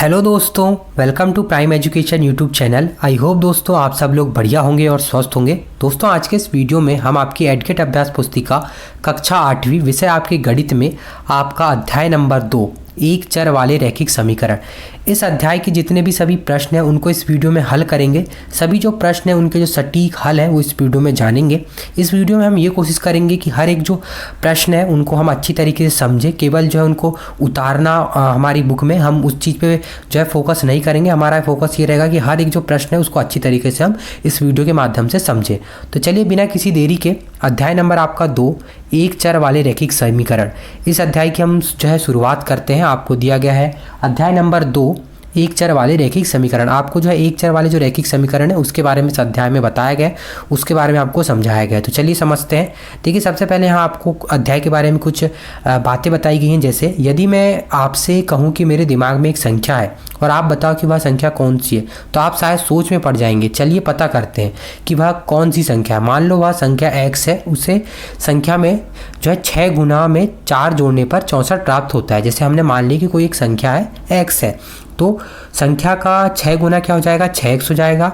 Hello दोस्तों, welcome to prime education YouTube channel. I hope दोस्तों आप सब लोग बढ़िया होंगे और स्वस्थ होंगे। दोस्तों आज के इस वीडियो में हम आपकी एडकेट अभ्यास पुस्तिका कक्षा 8वीं विषय आपके गणित में आपका अध्याय नंबर 2 एक चर वाले रैखिक समीकरण, इस अध्याय के जितने भी सभी प्रश्न हैं उनको इस वीडियो में हल करेंगे। सभी जो प्रश्न हैं उनके जो सटीक हल है वो इस वीडियो में जानेंगे। इस वीडियो में हम ये कोशिश करेंगे कि हर एक जो प्रश्न है उनको हम अच्छी तरीके से समझें। केवल जो है उनको उतारना हमारी बुक में, हम उस चीज़ पे जो है फोकस नहीं करेंगे। हमारा फोकस ये रहेगा कि हर एक जो प्रश्न है उसको अच्छी तरीके से हम इस वीडियो के माध्यम से समझें। तो चलिए बिना किसी देरी के अध्याय नंबर आपका 2 एक चर वाले रैखिक समीकरण, इस अध्याय की हम जो है शुरुआत करते हैं। आपको दिया गया है अध्याय नंबर 2 एक चर वाले रैखिक समीकरण। आपको जो है एक चर वाले जो रैखिक समीकरण है उसके बारे में इस अध्याय में बताया गया है, उसके बारे में आपको समझाया गया है। तो चलिए समझते हैं। देखिए सबसे पहले यहाँ आपको अध्याय के बारे में कुछ बातें बताई गई हैं। जैसे यदि मैं आपसे कहूँ कि मेरे दिमाग में एक संख्या है और आप बताओ कि वह संख्या कौन सी है, तो आप शायद सोच में पड़ जाएंगे। चलिए पता करते हैं कि वह कौन सी संख्या है। मान लो वह संख्या x है, उसे संख्या में जो है 6 गुना में 4 जोड़ने पर 64 प्राप्त होता है। जैसे हमने मान ली कि कोई एक संख्या है x है, तो संख्या का 6 गुना क्या हो जाएगा, 6x हो जाएगा।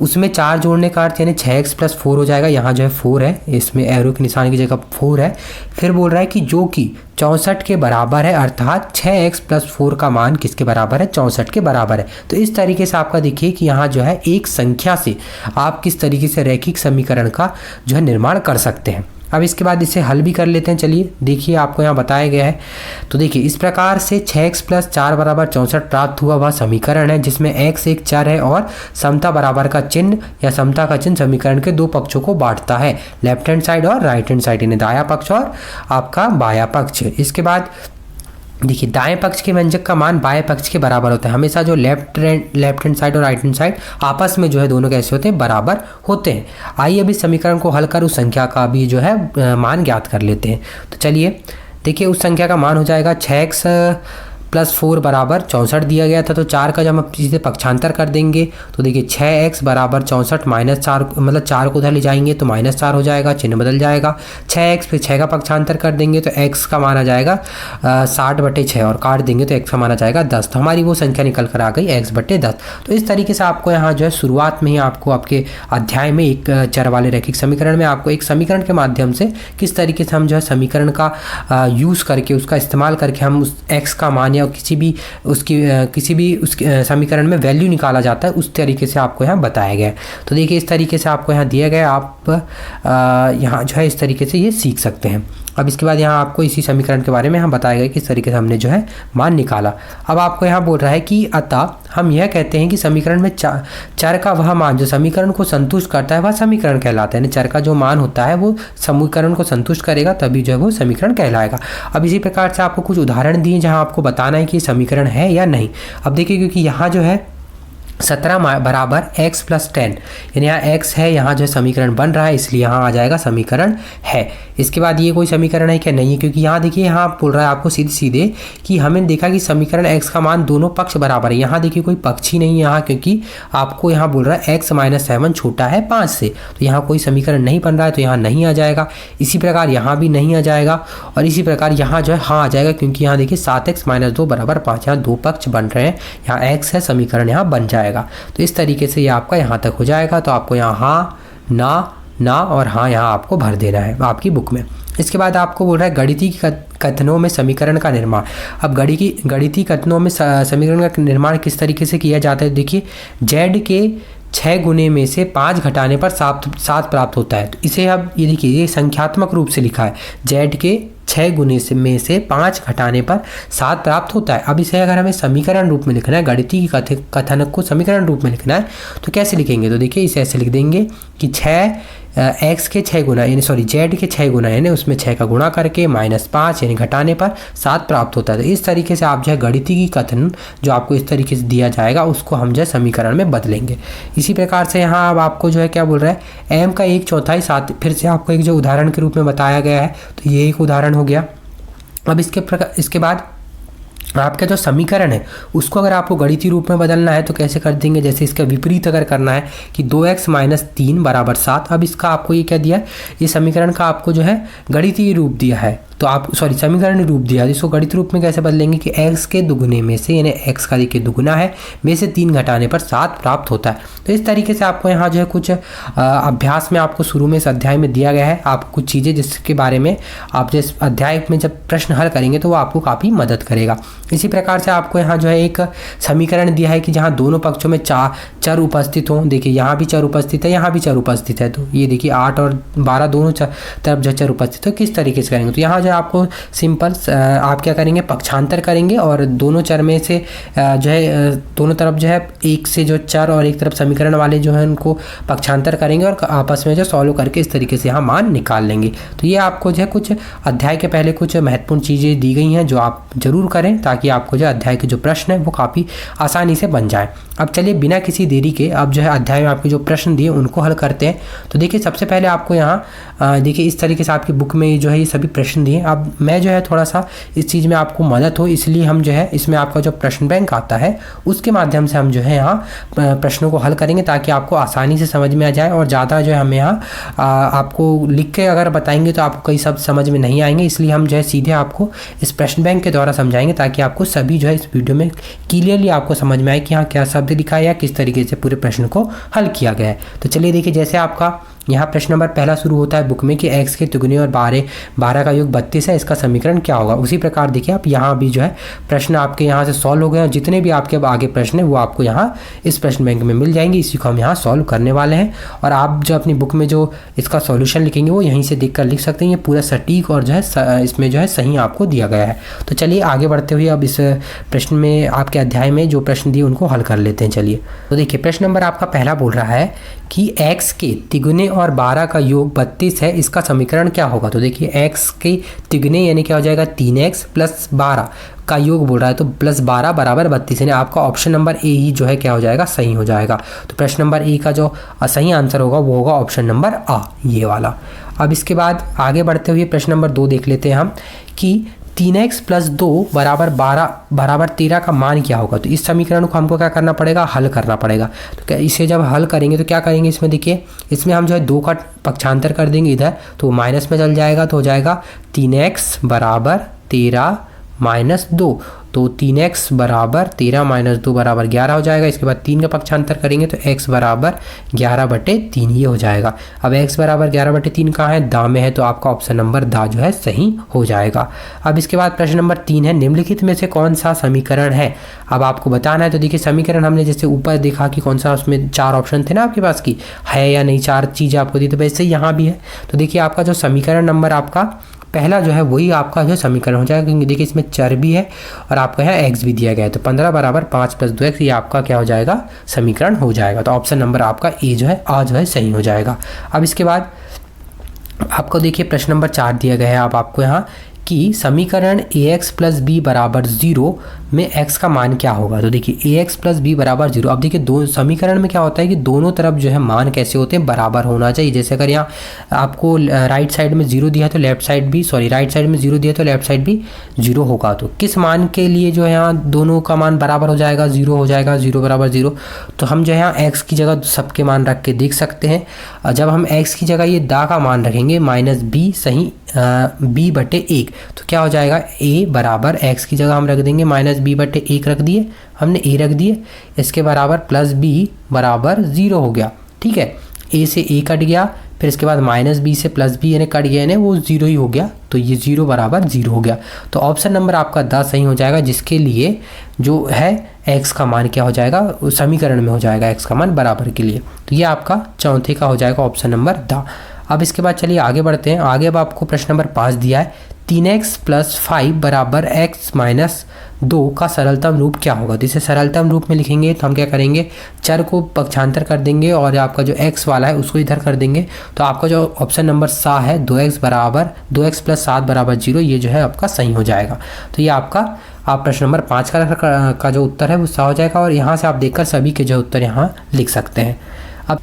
उसमें 4 जोड़ने का अर्थ यानी 6x + 4 हो जाएगा। यहाँ जो है 4 है, इसमें एरो के निशान की जगह 4 है। फिर बोल रहा है कि जो कि 64 के बराबर है, अर्थात 6x + 4 का मान किसके बराबर है, 64 के बराबर है। तो इस तरीके से आपका देखिए कि यहाँ जो है एक संख्या से आप किस तरीके से रैखिक समीकरण का जो है निर्माण कर सकते हैं। अब इसके बाद इसे हल भी कर लेते हैं। चलिए देखिए आपको यहाँ बताया गया है। तो देखिए इस प्रकार से 6x + 4 = 64 प्राप्त हुआ वह समीकरण है जिसमें x एक चर है और समता बराबर का चिन्ह या समता का चिन्ह समीकरण के दो पक्षों को बांटता है, लेफ्ट हैंड साइड और राइट हैंड साइड, यानी दायां पक्ष और आपका बायां पक्ष। इसके बाद देखिए दाएं पक्ष के व्यंजक का मान बाएं पक्ष के बराबर होता है। हमेशा जो लेफ्ट हैंड साइड और राइट हैंड साइड आपस में जो है दोनों कैसे होते हैं, बराबर होते हैं। आइए अभी समीकरण को हल कर उस संख्या का भी जो है मान ज्ञात कर लेते हैं। तो चलिए देखिए उस संख्या का मान हो जाएगा 6x + 4 = 64 दिया गया था। तो 4 का जब हम सीधे पक्षांतर कर देंगे तो देखिए 6x = 64 - 4, मतलब 4 को उधर ले जाएंगे तो -4 हो जाएगा, चिन्ह बदल जाएगा। 6x फिर 6 का पक्षांतर कर देंगे तो x का मान आ जाएगा 60/6 और काट देंगे तो x का मान आ जाएगा 10। तो हमारी वो संख्या निकल कर आ गई x/10। तो इस तरीके से आपको यहाँ जो है शुरुआत में ही आपको आपके अध्याय में एक चर वाले रैखिक समीकरण में आपको एक समीकरण के माध्यम से किस तरीके से हम जो है समीकरण का यूज़ करके, उसका इस्तेमाल करके हम उस x का मान या किसी भी उसके समीकरण में वैल्यू निकाला जाता है, उस तरीके से आपको यहाँ बताया गया है। तो देखिए इस तरीके से आपको यहाँ दिया गया, आप यहाँ जो है इस तरीके से ये सीख सकते हैं। अब इसके बाद यहाँ आपको इसी समीकरण के बारे में यहाँ बताया गया कि किस तरीके से हमने जो है मान निकाला। अब आपको यहाँ बोल रहा है कि अतः हम यह कहते हैं कि समीकरण में चर का वह मान जो समीकरण को संतुष्ट करता है वह समीकरण कहलाता है। यानी चर का जो मान होता है वो समीकरण को संतुष्ट करेगा तभी जो है वो समीकरण कहलाएगा। अब इसी प्रकार से आपको कुछ उदाहरण दिए जहाँ आपको बताना है कि समीकरण है या नहीं। अब देखिए क्योंकि यहाँ जो है 17 = x + 10, यानी यहाँ x है, यहाँ जो समीकरण बन रहा है इसलिए यहाँ आ जाएगा समीकरण है। इसके बाद ये कोई समीकरण है क्या, नहीं है, क्योंकि यहाँ देखिए यहाँ बोल रहा है आपको सीधे सीधे कि हमें देखा कि समीकरण x का मान दोनों पक्ष बराबर है। यहाँ देखिए कोई पक्ष ही नहीं है यहाँ, क्योंकि आपको यहाँ बोल रहा है x - 7 छोटा है 5 से, तो यहाँ कोई समीकरण नहीं बन रहा है तो यहाँ नहीं आ जाएगा। इसी प्रकार यहाँ भी नहीं आ जाएगा और इसी प्रकार यहाँ जो है हाँ आ जाएगा, क्योंकि यहाँ देखिए 7x - 2 = 5, यहाँ दो पक्ष बन रहे हैं, यहाँ x है, समीकरण यहाँ बन जाएगा। तो इस तरीके से ये आपका यहाँ तक हो जाएगा। तो आपको यहाँ हाँ, ना और हाँ यहाँ आपको भर देना है आपकी बुक में। इसके बाद आपको बोल रहा है गणितीय कथनों में समीकरण का निर्माण। अब गणितीय कथनों में समीकरण का निर्माण किस तरीके से किया जाता है। देखिए z के 6 गुने में से 5 घटाने पर 7 प्राप्त होता है। तो इसे अब ये देखिए ये संख्यात्मक रूप से लिखा है, z के 6 गुने में से 5 घटाने पर 7 प्राप्त होता है। अब इसे अगर हमें समीकरण रूप में लिखना है, गणितीय कथनक को समीकरण रूप में लिखना है तो कैसे लिखेंगे। तो देखिए इसे ऐसे लिख देंगे कि 6x के 6 गुना यानी z के 6 गुना यानी उसमें 6 का गुणा करके -5 यानी घटाने पर 7 प्राप्त होता है। तो इस तरीके से आप जो है गणितीय कथन जो आपको इस तरीके से दिया जाएगा उसको हम जो है समीकरण में बदलेंगे। इसी प्रकार से यहाँ अब आपको जो है क्या बोल रहा है, m का 1/4 7, फिर से आपको एक जो उदाहरण के रूप में बताया गया है, तो ये एक उदाहरण हो गया। अब इसके बाद आपका जो समीकरण है उसको अगर आपको गणितीय रूप में बदलना है तो कैसे कर देंगे। जैसे इसका विपरीत अगर करना है कि 2x - 3 = 7। अब इसका आपको ये क्या दिया है, ये समीकरण का आपको जो है गणितीय रूप दिया है। तो आप समीकरण रूप दिया तो इसको गणित रूप में कैसे बदलेंगे कि x के दुगुने में से, यानी x का देखिए दुगुना है, में से 3 घटाने पर 7 प्राप्त होता है। तो इस तरीके से आपको यहाँ जो है कुछ अभ्यास में आपको शुरू में इस अध्याय में दिया गया है, आप कुछ चीज़ें जिसके बारे में आप जिस अध्याय में जब प्रश्न हल करेंगे तो वो आपको काफ़ी मदद करेगा। इसी प्रकार से आपको यहाँ जो है एक समीकरण दिया है कि जहाँ दोनों पक्षों में चर उपस्थित हों। देखिए यहाँ भी चर उपस्थित है, यहाँ भी चर उपस्थित है, तो ये देखिए 8 और 12 दोनों तरफ जो चर उपस्थित हो, किस तरीके से करेंगे। तो यहाँ जो है आपको सिंपल आप क्या करेंगे, पक्षांतर करेंगे और दोनों चर में से जो है दोनों तरफ जो है एक से जो चर और एक तरफ समीकरण वाले जो है उनको पक्षांतर करेंगे और आपस में जो सॉल्व करके इस तरीके से यहाँ मान निकाल लेंगे। तो ये आपको जो है कुछ अध्याय के पहले कुछ महत्वपूर्ण चीज़ें दी गई हैं जो आप जरूर करें, ताकि आपको जो अध्याय के जो प्रश्न है वो काफ़ी आसानी से बन जाए। अब चलिए बिना किसी देरी के अब जो है अध्याय में आपके जो प्रश्न दिए उनको हल करते हैं। तो देखिए सबसे पहले आपको यहाँ देखिए इस तरीके से आपकी बुक में जो है ये सभी प्रश्न दिए। अब मैं जो है थोड़ा सा इस चीज़ में आपको मदद हो, इसलिए हम जो है इसमें आपका जो प्रश्न बैंक आता है उसके माध्यम से हम जो है यहाँ प्रश्नों को हल करेंगे, ताकि आपको आसानी से समझ में आ जाए। और ज़्यादा जो है हम यहाँ आपको लिख के अगर बताएंगे तो आपको कई शब्द समझ में नहीं आएंगे, इसलिए हम जो है सीधे आपको इस प्रश्न बैंक के द्वारा समझाएंगे, ताकि आपको सभी जो है इस वीडियो में क्लियरली आपको समझ में आए कि यहाँ क्या शब्द लिखा है या किस तरीके से पूरे प्रश्न को हल किया गया है। तो चलिए देखिए, जैसे आपका यहाँ प्रश्न नंबर पहला शुरू होता है बुक में कि x के तिगुने और 12 का योग 32 है, इसका समीकरण क्या होगा। उसी प्रकार देखिए आप यहाँ भी जो है प्रश्न आपके यहाँ से सॉल्व हो गए और जितने भी आपके अब आगे प्रश्न है वो आपको यहाँ इस प्रश्न बैंक में मिल जाएंगे। इसी को हम यहाँ सॉल्व करने वाले हैं और आप जो अपनी बुक में जो इसका सॉल्यूशन लिखेंगे वो यहीं से देख कर लिख सकते हैं। ये पूरा सटीक और जो है इसमें जो है सही आपको दिया गया है। तो चलिए आगे बढ़ते हुए अब इस प्रश्न में आपके अध्याय में जो प्रश्न दिए उनको हल कर लेते हैं। चलिए तो देखिए प्रश्न नंबर आपका पहला बोल रहा है कि x के तिगुने और 12 का योग 32 है, इसका समीकरण क्या होगा। तो देखिए x के तिगुने यानी क्या हो जाएगा 3x प्लस 12 का योग बोल रहा है, तो प्लस 12 बराबर 32, यानी आपका ऑप्शन नंबर ए ही जो है क्या हो जाएगा, सही हो जाएगा। तो प्रश्न नंबर ए का जो सही आंसर होगा वो होगा ऑप्शन नंबर आ, ये वाला। अब इसके बाद आगे बढ़ते हुए प्रश्न नंबर 2 देख लेते हैं हम कि 3x प्लस 2 बराबर 13 का मान क्या होगा। तो इस समीकरण को हमको क्या करना पड़ेगा, हल करना पड़ेगा। तो क्या इसे जब हल करेंगे तो क्या करेंगे, इसमें देखिए इसमें हम जो है 2 का पक्षांतर कर देंगे इधर, तो माइनस में चल जाएगा, तो हो जाएगा 3x बराबर 13 माइनस 2, तो 3x बराबर 13 माइनस 2 बराबर 11 हो जाएगा। इसके बाद 3 का पक्षांतर करेंगे तो x बराबर 11/3 ये हो जाएगा। अब x बराबर 11/3 कहाँ है, दा में है, तो आपका ऑप्शन नंबर दा जो है सही हो जाएगा। अब इसके बाद प्रश्न नंबर 3 है, निम्नलिखित में से कौन सा समीकरण है। अब आपको बताना है। तो देखिए समीकरण हमने जैसे ऊपर देखा कि कौन सा, उसमें 4 ऑप्शन थे ना आपके पास की है या नहीं, 4 चीज़ें आपको दी, तो वैसे ही यहाँ भी है। तो देखिए आपका जो समीकरण नंबर आपका पहला जो है वही आपका जो समीकरण हो जाएगा, क्योंकि देखिए इसमें चर भी है और आपका यहाँ x भी दिया गया है। तो 15 बराबर 5 प्लस 2x, ये आपका क्या हो जाएगा, समीकरण हो जाएगा। तो ऑप्शन नंबर आपका ए जो है आ जो है सही हो जाएगा। अब इसके बाद आपको देखिए प्रश्न नंबर 4 दिया गया है। अब आपको यहाँ कि समीकरण ax प्लस बी बराबर 0 में x का मान क्या होगा। तो देखिए ax प्लस बी बराबर 0। अब देखिए दो समीकरण में क्या होता है कि दोनों तरफ जो है मान कैसे होते हैं, बराबर होना चाहिए। जैसे अगर यहाँ आपको राइट साइड में 0 दिया है तो लेफ्ट साइड भी राइट साइड में 0 दिया तो लेफ्ट साइड भी 0 होगा। तो किस मान के लिए जो है यहाँ दोनों का मान बराबर हो जाएगा, 0 हो जाएगा, 0 बराबर 0। तो हम जो है यहाँ x की जगह सबके मान रख के देख सकते हैं। जब हम x की जगह ये दा का मान रखेंगे माइनस b सही b/1, तो क्या हो जाएगा, a बराबर x की जगह हम रख देंगे माइनस b/1 रख दिए हमने, a रख दिए, इसके बराबर प्लस b बराबर 0 हो गया। ठीक है, a से a कट गया, फिर इसके बाद माइनस b से प्लस b यानी कट गया, यानी वो 0 ही हो गया, तो ये 0 बराबर 0 हो गया। तो ऑप्शन नंबर आपका द सही हो जाएगा, जिसके लिए जो है x का मान क्या हो जाएगा, समीकरण में हो जाएगा x का मान बराबर के लिए। तो ये आपका चौथे का हो जाएगा ऑप्शन नंबर द। अब इसके बाद चलिए आगे बढ़ते हैं। आगे अब आपको प्रश्न नंबर 5 दिया है, 3x प्लस 5 बराबर x माइनस 2 का सरलतम रूप क्या होगा। तो इसे सरलतम रूप में लिखेंगे तो हम क्या करेंगे, चर को पक्षांतर कर देंगे और आपका जो x वाला है उसको इधर कर देंगे। तो आपका जो ऑप्शन नंबर सा है 2x प्लस 7 बराबर 0, ये जो है आपका सही हो जाएगा। तो ये आपका आप प्रश्न नंबर 5 का जो उत्तर है वो सा हो जाएगा। और यहाँ से आप देखकर सभी के जो उत्तर यहाँ लिख सकते हैं। अब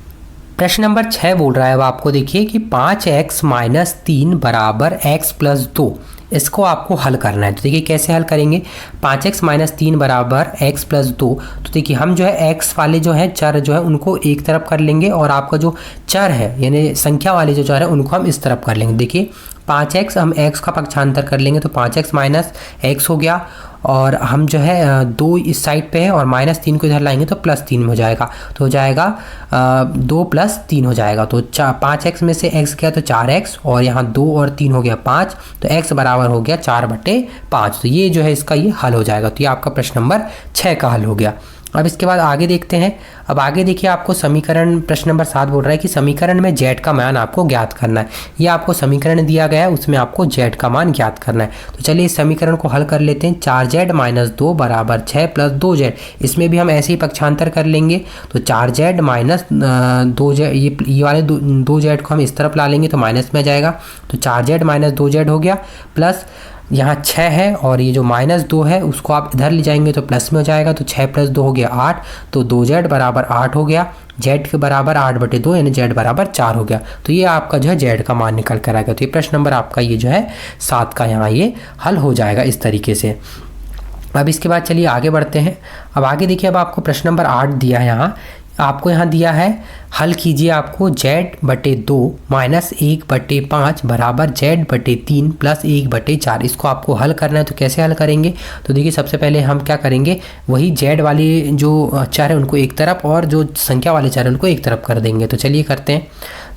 प्रश्न नंबर 6 बोल रहा है, अब आपको देखिए कि 5x माइनस 3 बराबर x प्लस 2, इसको आपको हल करना है। तो देखिए कैसे हल करेंगे, 5x माइनस 3 बराबर x प्लस 2। तो देखिए हम जो है x वाले जो है चर जो है उनको एक तरफ कर लेंगे और आपका जो चर है यानी संख्या वाले जो चर है उनको हम इस तरफ कर लेंगे। देखिए 5x हम x का पक्षांतर कर लेंगे तो 5x माइनस x हो गया, और हम जो है 2 इस साइड पे है और -3 को इधर लाएंगे तो +3 में हो जाएगा, तो हो जाएगा 2 + 3 हो जाएगा। तो 5x में से x गया तो 4x, और यहाँ 2 और 3 हो गया 5, तो x बराबर हो गया 4/5। तो ये जो है इसका ये हल हो जाएगा। तो ये आपका प्रश्न नंबर 6 का हल हो गया। अब इसके बाद आगे देखते हैं। अब आगे देखिए आपको समीकरण प्रश्न नंबर 7 बोल रहा है कि समीकरण में z का मान आपको ज्ञात करना है। ये आपको समीकरण दिया गया है, उसमें आपको z का मान ज्ञात करना है। तो चलिए इस समीकरण को हल कर लेते हैं। 4z - 2 = 6 + 2z, इसमें भी हम ऐसे ही पक्षांतर कर लेंगे। तो 4z - 2z, ये वाले 2z को हम इस तरफ ला लेंगे तो माइनस में आ जाएगा, तो 4z - 2z हो गया, प्लस यहाँ 6 है और ये जो -2 है उसको आप इधर ले जाएंगे तो प्लस में हो जाएगा, तो 6 + 2 हो गया 8, तो 2z बराबर 8 हो गया। z के बराबर 8/2 यानी z बराबर 4 हो गया। तो ये आपका जो है z का मान निकल कर आएगा। तो ये प्रश्न नंबर आपका ये जो है 7 का यहाँ ये हल हो जाएगा इस तरीके से। अब इसके बाद चलिए आगे बढ़ते हैं। अब आगे देखिए, अब आपको प्रश्न नंबर 8 दिया है। यहाँ आपको यहाँ दिया है हल कीजिए आपको z/2 - 1/5 बराबर z/3 + 1/4। इसको आपको हल करना है। तो कैसे हल करेंगे? तो देखिए सबसे पहले हम क्या करेंगे, वही z वाली जो चर है उनको एक तरफ और जो संख्या वाले चर है उनको एक तरफ कर देंगे। तो चलिए करते हैं।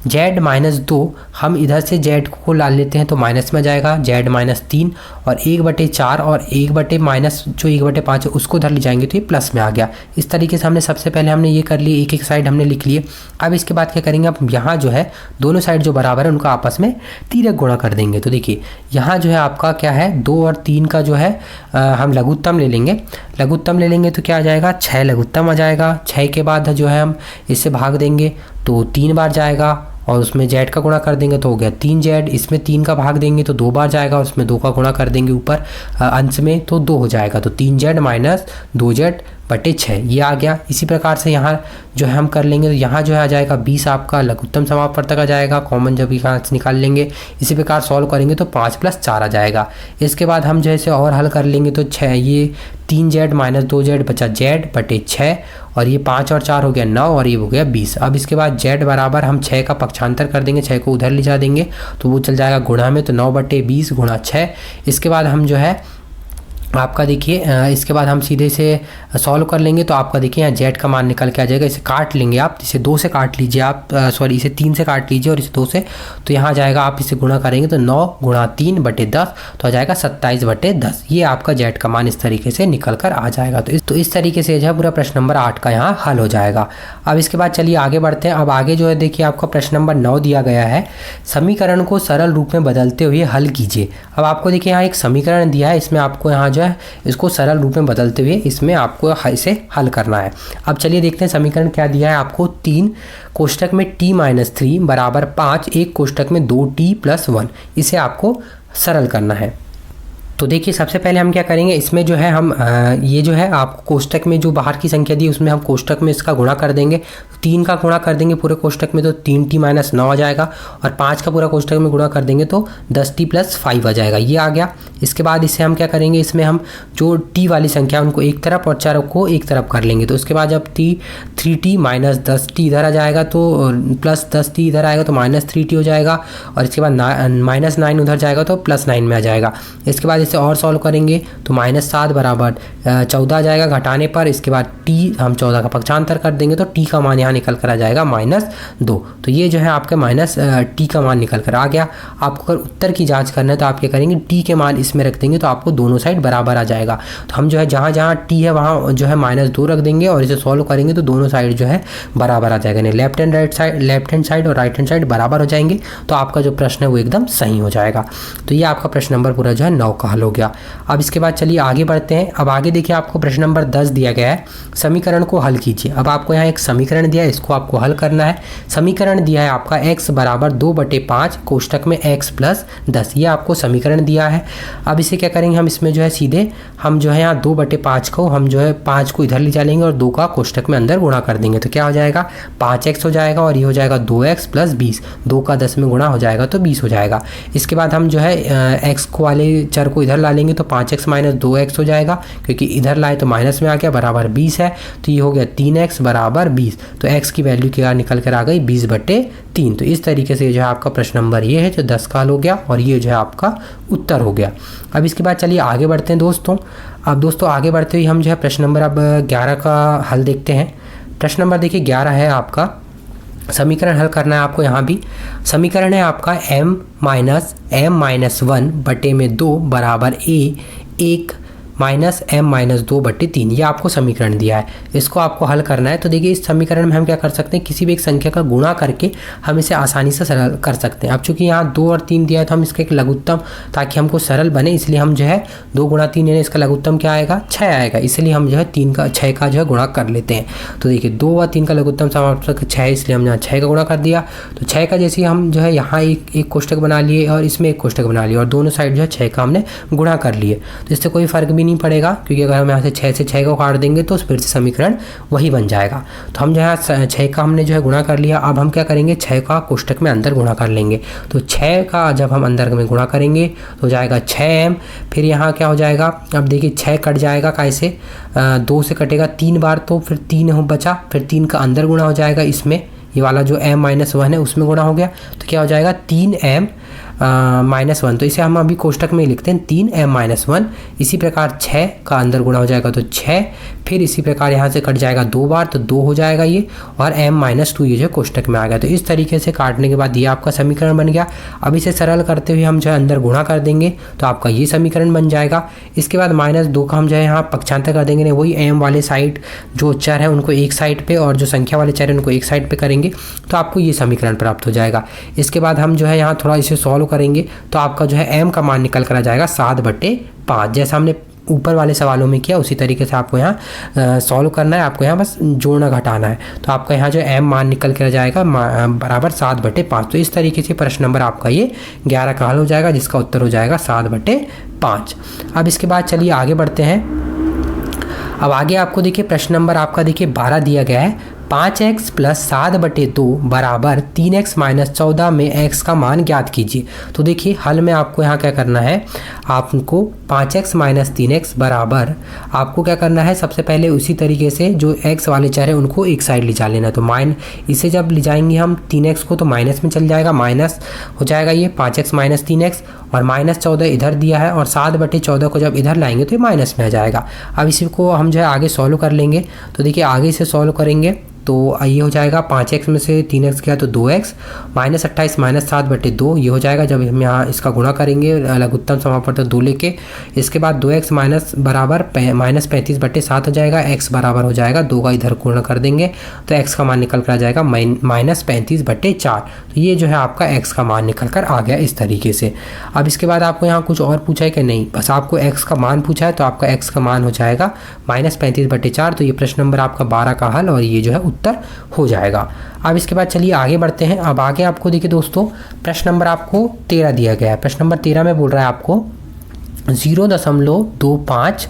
z - 2 हम इधर से z को ला लेते हैं तो माइनस में जाएगा, z - 3 और 1/4 और 1/5 है उसको उधर ले जाएंगे तो ये प्लस में आ गया। इस तरीके से हमने सबसे पहले हमने ये कर लिए, एक एक साइड हमने लिख लिए। अब इसके बाद क्या करेंगे, अब यहाँ जो है दोनों साइड जो बराबर है उनको आपस में तिर्यक गुणा कर देंगे। तो देखिए यहाँ जो है आपका क्या है, 2 और 3 का जो है हम लघुत्तम ले लेंगे। लघुत्तम ले लेंगे तो क्या आ जाएगा, 6 लघुत्तम आ जाएगा। 6 के बाद जो है हम इससे भाग देंगे तो 3 बार जाएगा, और उसमें z का गुणा कर देंगे तो हो गया 3z। इसमें 3 का भाग देंगे तो 2 बार जाएगा, और उसमें 2 का गुणा कर देंगे ऊपर अंश में तो 2 हो जाएगा। तो 3z - 2z/6 ये आ गया। इसी प्रकार से यहाँ जो है हम कर लेंगे तो यहाँ जो है आ जाएगा 20 आपका लघुत्तम समापवर्तक आ जाएगा, कॉमन जब यहाँ से निकाल लेंगे। इसी प्रकार सॉल्व करेंगे तो 5 + 4 आ जाएगा। इसके बाद हम जैसे और हल कर लेंगे तो 6, ये 3z - 2z बचा z/6, और ये 5 और 4 हो गया 9, और ये हो गया 20। अब इसके बाद z बराबर हम 6 का पक्षांतर कर देंगे, 6 को उधर ले जा देंगे तो वो चल जाएगा गुणा में, तो 9/20 × 6। इसके बाद हम जो है आपका देखिए इसके बाद हम सीधे से सॉल्व कर लेंगे तो आपका देखिए यहाँ z का मान निकल के आ जाएगा। इसे काट लेंगे आप, इसे 2 से काट लीजिए आप, सॉरी इसे 3 से काट लीजिए और इसे 2 से, तो यहाँ आ जाएगा आप इसे गुणा करेंगे तो 9 × 3/10 तो आ जाएगा 27/10। ये आपका z का मान इस तरीके से निकल कर आ जाएगा। तो इस तरीके से जो है पूरा प्रश्न नंबर 8 का यहाँ हल हो जाएगा। अब इसके बाद चलिए आगे बढ़ते हैं। अब आगे जो है देखिए आपका प्रश्न नंबर 9 दिया गया है, समीकरण को सरल रूप में बदलते हुए हल कीजिए। अब आपको देखिए यहाँ एक समीकरण दिया है, इसमें आपको यहाँ जो है इसको सरल रूप में बदलते हुए इसमें आपको इसे हल करना है। अब चलिए देखते हैं समीकरण क्या दिया है आपको। 3 कोष्ठक में t - 3 बराबर 5, एक कोष्ठक में 2t + 1, इसे आपको सरल करना है। तो देखिए सबसे पहले हम क्या करेंगे, इसमें जो है हम ये जो है आपको कोष्ठक में जो बाहर की संख्या दी उसमें हम कोष्ठक में इसका गुणा कर देंगे। 3 का गुणा कर देंगे पूरे कोष्ठक में तो 3t - 9 आ जाएगा, और 5 का पूरा कोष्ठक में गुणा कर देंगे तो 10t + 5 आ जाएगा, ये आ गया। इसके बाद इसे हम क्या करेंगे, इसमें हम जो t वाली संख्या उनको एक तरफ और चर को एक तरफ कर लेंगे। तो उसके बाद जब 3t - 10t इधर आ जाएगा तो प्लस 10t इधर आएगा तो -3t हो जाएगा, और इसके बाद -9 उधर जाएगा तो +9 में आ जाएगा। इसके बाद इसे और सॉल्व करेंगे तो -7 बराबर 14 आ जाएगा घटाने पर। इसके बाद t हम 14 का पक्षांतर कर देंगे तो t का मान यहाँ निकल कर आ जाएगा -2। तो ये जो है आपके -t का मान निकल कर आ गया। आपको अगर उत्तर की जांच करना है तो आप क्या करेंगे, t के मान इसमें रख देंगे तो आपको दोनों साइड बराबर आ जाएगा। तो हम जो है जहाँ जहाँ t है वहाँ जो है -2 रख देंगे और इसे सॉल्व करेंगे तो दोनों साइड जो है बराबर आ जाएगा, यानी लेफ्ट हैंड साइड और राइट हैंड साइड बराबर हो जाएंगे। तो आपका जो प्रश्न है वो एकदम सही हो जाएगा। तो ये आपका प्रश्न नंबर पूरा जो है 9 का हल हो गया। अब इसके बाद चलिए आगे बढ़ते हैं। अब आगे देखिए आपको प्रश्न नंबर 10 दिया गया है, समीकरण को हल कीजिए। अब आपको यहाँ एक समीकरण दिया है, इसको आपको हल करना है। समीकरण दिया है आपका x बराबर 2/5 कोष्ठक में x + 10, ये आपको समीकरण दिया है। अब इसे क्या करेंगे, हम इसमें जो है सीधे हम जो है यहाँ 2/5 को हम जो है 5 को इधर ले जा लेंगे और 2 का कोष्ठक में अंदर गुणा कर देंगे। तो क्या हो जाएगा, 5x हो जाएगा, और ये हो जाएगा 2x + 20, 2 का 10 में गुणा हो जाएगा तो 20 हो जाएगा। इसके बाद हम जो है x को वाले चर को को इधर ला लेंगे तो 5x माइनस 2x हो जाएगा, क्योंकि इधर लाए तो माइनस में आ गया, बराबर 20 है। तो ये हो गया 3x बराबर 20। तो x की वैल्यू क्या निकल कर आ गई 20/3। तो इस तरीके से जो है आपका प्रश्न नंबर ये है जो 10 का हल हो गया और ये जो है आपका उत्तर हो गया। अब इसके बाद चलिए आगे बढ़ते हैं दोस्तों। अब दोस्तों आगे बढ़ते हुए हम जो है प्रश्न नंबर अब 11 का हल देखते हैं। प्रश्न नंबर देखिए 11 है आपका, समीकरण हल करना है आपको। यहाँ भी समीकरण है आपका m-1/2 बराबर a1 माइनस m-2/3। ये आपको समीकरण दिया है, इसको आपको हल करना है। तो देखिए इस समीकरण में हम क्या कर सकते हैं, किसी भी एक संख्या का गुणा करके हम इसे आसानी से सरल कर सकते हैं। अब चूंकि यहाँ 2 और 3 दिया है तो हम इसका एक लघुत्तम, ताकि हमको सरल बने, इसलिए हम जो है 2 गुणा 3 यानी इसका लघुत्तम क्या आएगा 6 आएगा, इसलिए हम जो है 6 का जो है गुणा कर लेते हैं। तो देखिए 2 और 3 का लघुत्तम समापक 6 है, इसलिए हम यहाँ 6 का गुणा कर दिया। तो 6 का जैसे हम जो है यहाँ एक कोष्टक बना लिए और इसमें एक कोष्टक बना लिया और दोनों साइड जो है 6 का हमने गुणा कर लिए। तो इससे कोई फर्क भी नहीं पड़ेगा, क्योंकि अगर हम यहाँ से 6 से 6 को काट देंगे तो फिर से समीकरण वही बन जाएगा। तो हम जो है 6 का हमने जो है गुणा कर लिया। अब हम क्या करेंगे 6 का कोष्टक में अंदर गुणा कर लेंगे। तो 6 का जब हम अंदर में गुणा करेंगे तो जाएगा 6m, फिर यहाँ क्या हो जाएगा, अब देखिए 6 कट जाएगा, कैसे 2 से कटेगा 3 बार, तो फिर 3 बचा, फिर 3 का अंदर गुणा हो जाएगा, इसमें ये वाला जो m-1 है उसमें गुणा हो गया। तो क्या हो जाएगा 3m-1। तो इसे हम अभी कोष्टक में लिखते हैं 3m-1। इसी प्रकार 6 का अंदर गुणा हो जाएगा तो 6, फिर इसी प्रकार यहाँ से कट जाएगा 2 बार तो 2 हो जाएगा ये, और m-2 ये जो कोष्टक में आ गया। तो इस तरीके से काटने के बाद ये आपका समीकरण बन गया। अब इसे सरल करते हुए हम जो है अंदर गुणा कर देंगे तो आपका ये समीकरण बन जाएगा। इसके बाद -2 का हम जो है यहाँ पक्षांतर कर देंगे, वही m वाले साइड जो चर है उनको एक साइड पे और जो संख्या वाले चर है उनको एक साइड पे करेंगे तो आपको ये समीकरण प्राप्त हो जाएगा। इसके बाद हम जो है यहाँ थोड़ा इसे सॉल्व करेंगे तो आपका जो है m का मान निकल कर आ जाएगा 7/5। जैसा हमने ऊपर वाले सवालों में किया उसी तरीके से आपको यहाँ सॉल्व करना है, आपको यहाँ बस जोड़ना घटाना है। तो आपका यहाँ जो m मान निकल कर आ जाएगा बराबर 7/5। तो इस तरीके से प्रश्न नंबर आपका ये 11 का हल हो जाएगा, जिसका उत्तर हो जाएगा 7/5। अब इसके बाद चलिए आगे बढ़ते हैं। अब आगे आपको देखिए प्रश्न नंबर आपका देखिए 12 दिया गया है। 5x + 7/2 बराबर 3x - 14 में x का मान ज्ञात कीजिए। तो देखिए हल में आपको यहाँ क्या करना है, आपको 5x - 3x बराबर आपको क्या करना है, सबसे पहले उसी तरीके से जो x वाले चर है उनको एक साइड ले जा लेना। तो इसे जब ले जाएंगे हम 3x को तो माइनस में चल जाएगा, माइनस हो जाएगा ये 5x - 3x, और -14 इधर दिया है और 7/14 को जब इधर लाएंगे तो ये माइनस में आ जाएगा। अब इसी को हम जो है आगे सॉल्व कर लेंगे। तो देखिए आगे इसे सॉल्व करेंगे तो ये हो जाएगा 5x में से 3x गया तो 2x, -28 - 7/2 ये हो जाएगा। जब हम यहाँ इसका गुणा करेंगे लघुत्तम समापवर्तक 2 लेके, इसके बाद 2x माइनस बराबर -35/7 हो जाएगा, x बराबर हो जाएगा 2 का इधर गुणा कर देंगे तो x का मान निकल कर आ जाएगा -35/4। तो ये जो है आपका x का मान निकल कर आ गया इस तरीके से। अब इसके बाद आपको यहाँ कुछ और पूछा है कि नहीं, बस आपको x का मान पूछा है तो आपका x का मान हो जाएगा -35/4। तो ये प्रश्न नंबर आपका 12 का हल और ये जो है उत्तर हो जाएगा। अब इसके बाद चलिए आगे बढ़ते हैं। अब आगे आपको देखिए दोस्तों प्रश्न नंबर आपको 13 दिया गया है। प्रश्न नंबर 13 में बोल रहा है आपको 0.25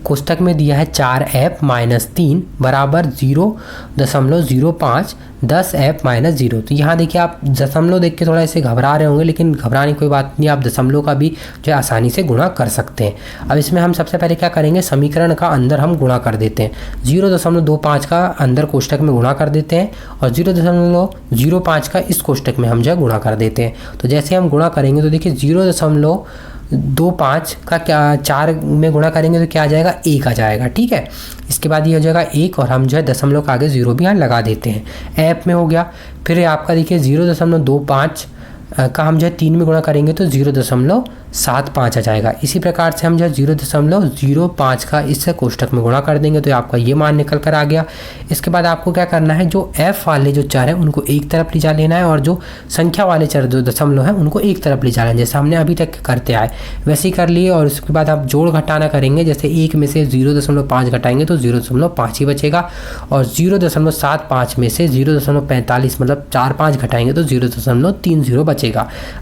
कोष्टक में दिया है 4f - 3 बराबर 0.05 10f - 0। तो यहाँ देखिए आप दशमलव देख के थोड़ा ऐसे घबरा रहे होंगे, लेकिन घबराने की कोई बात नहीं, आप दशमलव का भी जो है आसानी से गुणा कर सकते हैं। अब इसमें हम सबसे पहले क्या करेंगे, समीकरण का अंदर हम गुणा कर देते हैं। 0.25 का अंदर कोष्टक में गुणा कर देते हैं और 0.05 का इस कोष्टक में हम जो है गुणा कर देते हैं। तो जैसे हम गुणा करेंगे तो देखिए 0.25 का क्या 4 में गुणा करेंगे तो क्या आ जाएगा 1 आ जाएगा, ठीक है। इसके बाद ये हो जाएगा 1 और हम जो है दशमलव के आगे 0 भी यहाँ लगा देते हैं, ऐप में हो गया। फिर आपका देखिए 0.25 का हम जो है 3 में गुणा करेंगे तो 0.75 आ जाएगा। इसी प्रकार से हम जो है 0.05 का इस कोष्टक में गुणा कर देंगे तो आपका ये मान निकल कर आ गया। इसके बाद आपको क्या करना है, जो f वाले जो चर हैं उनको एक तरफ ले जा लेना है और जो संख्या वाले चर जो दशमलव है उनको एक तरफ ले जा लेना है, जैसे हमने अभी तक करते आए वैसे ही कर लिए। और उसके बाद आप जोड़ घटाना करेंगे, जैसे 1 में से 0.5 घटाएंगे तो 0.5 ही बचेगा, और 0.75 में से 0.45 मतलब 4-5 घटाएंगे तो 0.30 बचेगा।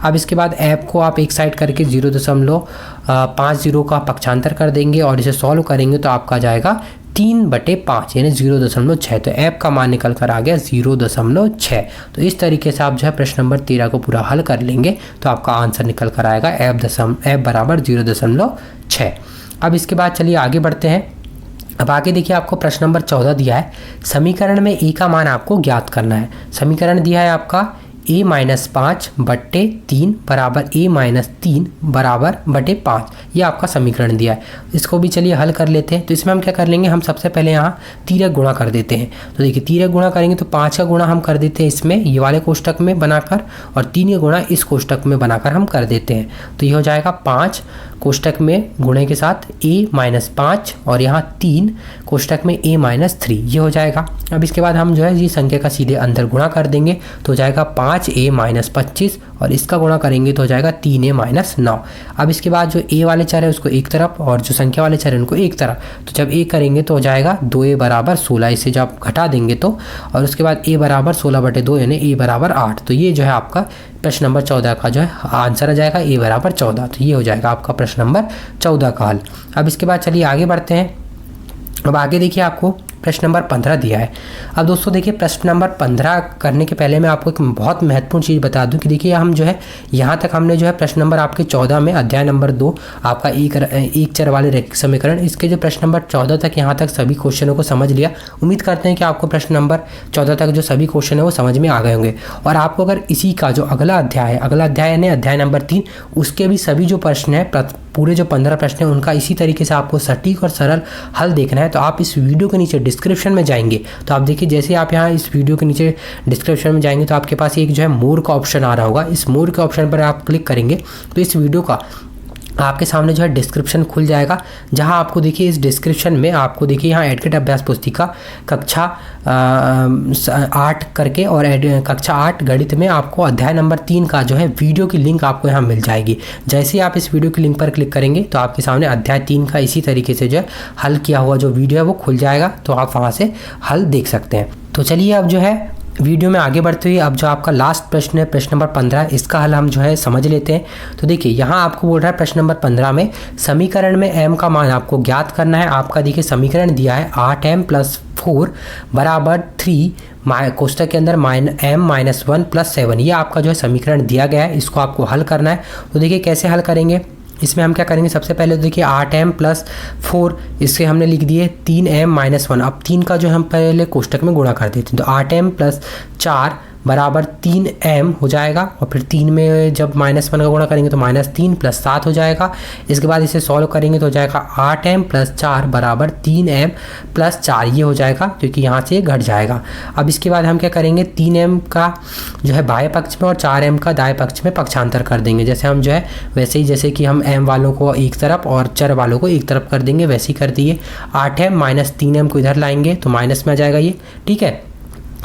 अब इसके बाद ऐप को आप एक साइड करके 0.50 का पक्षांतर कर देंगे और इसे सॉल्व करेंगे तो आपका जाएगा 3/5 यानी 0.6। तो ऐप का मान निकल कर आ गया 0.6। तो इस तरीके से आप जो है प्रश्न नंबर 13 को पूरा हल कर लेंगे तो आपका आंसर निकल कर आएगा ऐप बराबर 0.6। अब इसके बाद चलिए आगे बढ़ते हैं। अब आगे देखिए आपको प्रश्न नंबर 14 दिया है। समीकरण में ए का मान आपको ज्ञात करना है। समीकरण दिया है आपका a-5/3 बराबर a-3 बराबर बटे 5। ये आपका समीकरण दिया है। इसको भी चलिए हल कर लेते हैं। तो इसमें हम क्या कर लेंगे, हम सबसे पहले यहाँ तिर्यक गुणा कर देते हैं। तो देखिए तिर्यक गुणा करेंगे तो 5 का गुणा हम कर देते हैं इसमें ये वाले कोष्टक में बनाकर, और 3 का गुणा इस कोष्टक में बनाकर हम कर देते हैं। तो ये हो जाएगा 5 कोष्टक में गुणे के साथ a-5 और यहाँ 3 कोष्टक में a-3 ये हो जाएगा। अब इसके बाद हम जो है ये संख्या का सीधे अंदर गुणा कर देंगे तो हो जाएगा 5a-25 और इसका गुणा करेंगे तो हो जाएगा 3a-9। अब इसके बाद जो a वाले चर है उसको एक तरफ और जो संख्या वाले चर है उनको एक तरफ, तो जब a करेंगे तो हो जाएगा 2a बराबर 16। इसे जब घटा देंगे तो, और उसके बाद a बराबर 16/2 यानी a बराबर 8। तो ये जो है आपका प्रश्न नंबर 14 का जो है आंसर आ जाएगा a बराबर 14। तो ये हो जाएगा आपका प्रश्न नंबर 14 का हल। अब इसके बाद चलिए आगे बढ़ते हैं। अब आगे देखिए आपको प्रश्न नंबर 15 दिया है। अब दोस्तों देखिए प्रश्न नंबर 15 करने के पहले मैं आपको एक बहुत महत्वपूर्ण चीज़ बता दूं कि देखिए हम जो है यहाँ तक हमने जो है प्रश्न नंबर आपके 14 में अध्याय नंबर 2 आपका एक चर वाले रैखिक समीकरण, इसके जो प्रश्न नंबर 14 तक यहाँ तक सभी क्वेश्चनों को समझ लिया। उम्मीद करते हैं कि आपको प्रश्न नंबर 14 तक जो सभी क्वेश्चन है वो समझ में आ गए होंगे। और आपको अगर इसी का जो अगला अध्याय है, अगला अध्याय यानी अध्याय नंबर 3, उसके भी सभी जो प्रश्न है, पूरे जो 15 प्रश्न हैं उनका इसी तरीके से आपको सटीक और सरल हल देखना है तो आप इस वीडियो के नीचे डिस्क्रिप्शन में जाएंगे तो आप देखिए जैसे आप यहाँ इस वीडियो के नीचे डिस्क्रिप्शन में जाएंगे तो आपके पास एक जो है मोर का ऑप्शन आ रहा होगा। इस मोर के ऑप्शन पर आप क्लिक करेंगे तो इस वीडियो का आपके सामने जो है डिस्क्रिप्शन खुल जाएगा, जहां आपको देखिए इस डिस्क्रिप्शन में आपको देखिए यहाँ एडकेट अभ्यास पुस्तिका कक्षा 8 करके और कक्षा 8 गणित में आपको अध्याय नंबर 3 का जो है वीडियो की लिंक आपको यहाँ मिल जाएगी। जैसे ही आप इस वीडियो की लिंक पर क्लिक करेंगे तो आपके सामने अध्याय 3 का इसी तरीके से जो है हल किया हुआ जो वीडियो है वो खुल जाएगा, तो आप वहाँ से हल देख सकते हैं। तो चलिए अब जो है वीडियो में आगे बढ़ते हुए अब जो आपका लास्ट प्रश्न है प्रश्न नंबर 15, इसका हल हम जो है समझ लेते हैं। तो देखिए यहाँ आपको बोल रहा है प्रश्न नंबर 15 में समीकरण में m का मान आपको ज्ञात करना है। आपका देखिए समीकरण दिया है 8m + 4 बराबर 3 कोष्टक के अंदर m-1 + 7। ये आपका जो है समीकरण दिया गया है, इसको आपको हल करना है। तो देखिए कैसे हल करेंगे, इसमें हम क्या करेंगे, सबसे पहले तो देखिए 8m + 4 इससे हमने लिख दिए 3m-1। अब 3 का जो हम पहले कोष्टक में गुणा कर देते हैं तो 8m + 4 बराबर 3m हो जाएगा, और फिर 3 में जब -1 का गुणा करेंगे तो -3 + 7 हो जाएगा। इसके बाद इसे सॉल्व करेंगे तो हो जाएगा 8m + 4 बराबर 3m + 4 ये हो जाएगा, क्योंकि यहाँ से घट जाएगा। अब इसके बाद हम क्या करेंगे, 3m का जो है बाएं पक्ष में और 4m का दाएं पक्ष में पक्षांतर कर देंगे। जैसे हम जो है वैसे ही जैसे कि हम m वालों को एक तरफ और चर वालों को एक तरफ कर देंगे वैसे ही कर दिए। 8m - 3m को इधर लाएंगे तो माइनस में आ जाएगा ये, ठीक है।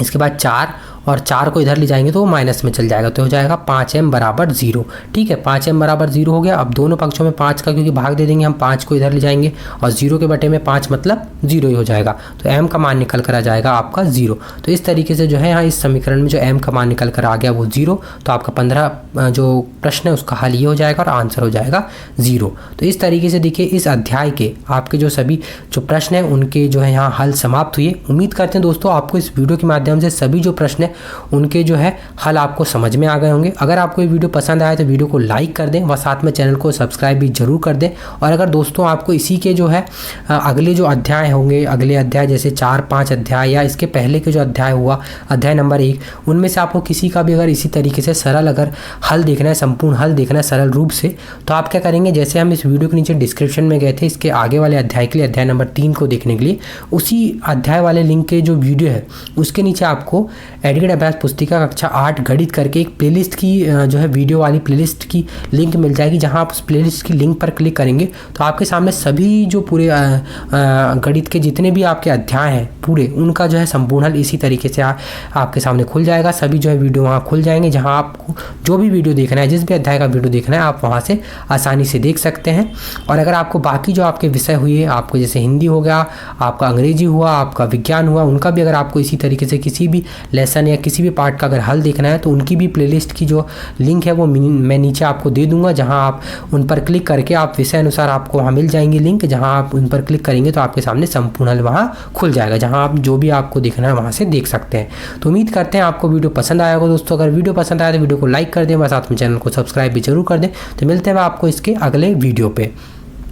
इसके बाद 4 और 4 को इधर ले जाएंगे तो वो माइनस में चल जाएगा, तो हो जाएगा 5m बराबर 0, ठीक है। 5m बराबर 0 हो गया। अब दोनों पक्षों में 5 का क्योंकि भाग दे देंगे हम, 5 को इधर ले जाएंगे और 0 के बटे में 5 मतलब 0 ही हो जाएगा, तो m का मान निकल कर आ जाएगा आपका 0। तो इस तरीके से जो है यहाँ इस समीकरण में जो m का मान निकल कर आ गया वो 0, तो आपका 15 जो प्रश्न है उसका हल ये हो जाएगा और आंसर हो जाएगा 0। तो इस तरीके से देखिए इस अध्याय के आपके जो सभी जो प्रश्न हैं उनके जो है यहाँ हल समाप्त हुए। उम्मीद करते हैं दोस्तों आपको इस वीडियो के माध्यम से सभी जो प्रश्न है उनके जो है हल आपको समझ में आ गए होंगे। अगर आपको ये वीडियो पसंद आया तो वीडियो को लाइक कर दें व साथ में चैनल को सब्सक्राइब भी जरूर कर दें। और अगर दोस्तों आपको इसी के जो है अगले जो अध्याय होंगे, अगले अध्याय जैसे 4-5 अध्याय या इसके पहले के जो अध्याय हुआ अध्याय नंबर 1, उनमें से आपको किसी का भी अगर इसी तरीके से सरल अगर हल देखना है, संपूर्ण हल देखना है सरल रूप से, तो आप क्या करेंगे, जैसे हम इस वीडियो के नीचे डिस्क्रिप्शन में गए थे इसके आगे वाले अध्याय के लिए अध्याय नंबर 3 को देखने के लिए, उसी अध्याय वाले लिंक के जो वीडियो है उसके नीचे आपको एडकेट अभ्यास पुस्तिका कक्षा 8 गणित करके एक प्लेलिस्ट की जो है वीडियो वाली प्लेलिस्ट की लिंक मिल जाएगी। जहां आप उस प्लेलिस्ट की लिंक पर क्लिक करेंगे तो आपके सामने सभी जो पूरे गणित के जितने भी आपके अध्याय हैं पूरे, उनका जो है संपूर्ण हल इसी तरीके से आपके सामने खुल जाएगा। सभी जो है वीडियो वहाँ खुल जाएंगे, जहाँ आपको जो भी वीडियो देखना है, जिस भी अध्याय का वीडियो देखना है आप वहाँ से आसानी से देख सकते हैं। और अगर आपको बाकी जो आपके विषय हुए, आपको जैसे हिंदी हो गया, आपका अंग्रेजी हुआ, आपका विज्ञान हुआ, उनका भी अगर आपको इसी तरीके से किसी भी लेसन या किसी भी पार्ट का अगर हल देखना है तो उनकी भी प्लेलिस्ट की जो लिंक है वो मैं नीचे आपको दे दूंगा, जहां आप उन पर क्लिक करके आप विषय अनुसार आपको वहाँ मिल जाएंगे लिंक, जहां आप उन पर क्लिक करेंगे तो आपके सामने संपूर्ण हल वहाँ खुल जाएगा, जहां आप जो भी आपको देखना है वहाँ से देख सकते हैं। तो उम्मीद करते हैं आपको वीडियो पसंद आया होगा दोस्तों। अगर वीडियो पसंद आया तो वीडियो को लाइक कर दें, साथ में चैनल को सब्सक्राइब भी जरूर कर दें। तो मिलते हैं आपको इसके अगले वीडियो पे।